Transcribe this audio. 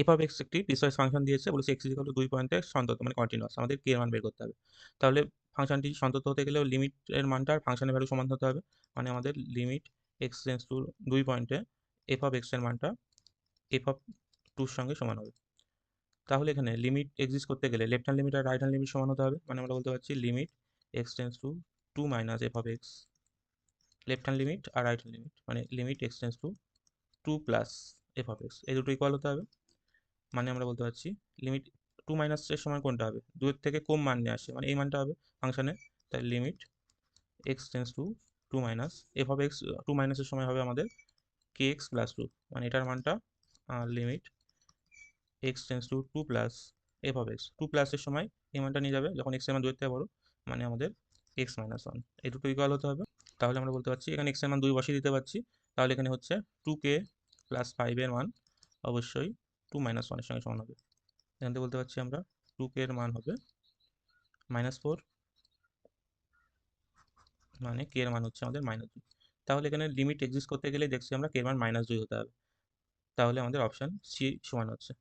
F of x একটি piecewise function দিয়েছে, বলেছে এক্স ইকুয়াল টু 2 পয়েন্টে সন্তত মানে কন্টিনিউয়াস, আমাদের কে এর মান বের করতে হবে। তাহলে ফাংশনটি সন্তত হতে গেলেও লিমিটের মানটা আর ফাংশনের ভ্যালু সমান হতে হবে, মানে আমাদের লিমিট এক্স টেন্ডস টু 2 পয়েন্টে এফ অফ এক্স এর মানটা এফ অফ টুর সঙ্গে সমান হবে। তাহলে এখানে লিমিট এক্সিস্ট করতে গেলে লেফট হ্যান্ড লিমিট আর রাইট হ্যান্ড লিমিট সমান হতে হবে, মানে আমরা বলতে পারছি limit X tends to 2 minus F of X, left hand limit আর রাইট হ্যান্ড লিমিট মানে limit X tends to 2 plus F of X, এই দুটো ইকুয়াল হতে হবে। মানে আমরা বলতে পারছি লিমিট 2 মাইনাসের সময় কোনটা হবে, 2 এর থেকে কম মান নিয়ে আসে, মানে এই মানটা হবে ফাংশনে। তাই limit x tends to 2 minus F of x, 2 মাইনাসের সময় হবে আমাদের কে এক্স প্লাস 2, মানে এটার মানটা limit x tends to 2 plus F of x, 2 প্লাসের সময় এই মানটা নিয়ে যাবে যখন এক্স এর মান 2 এর থেকে বড়, মানে আমাদের এক্স মাইনাস 1, এই দুটো ইকুয়াল হতে হবে। তাহলে আমরা বলতে পারছি এখানে এক্স এর মান 2 বসিয়ে দিতে পারছি। তাহলে এখানে হচ্ছে 2k প্লাস 5 এর মান অবশ্যই 2 মাইনাস 1 এর সঙ্গে সমান হবে। এখান থেকে বলতে পারছি আমরা 2k এর মান হবে -4, মানে k এর মান হচ্ছে আমাদের -2। তাহলে এখানে লিমিট এক্সিস্ট করতে গেলে দেখছি আমরা k এর মান -2 হতে হবে। তাহলে আমাদের অপশন সি সমান হচ্ছে।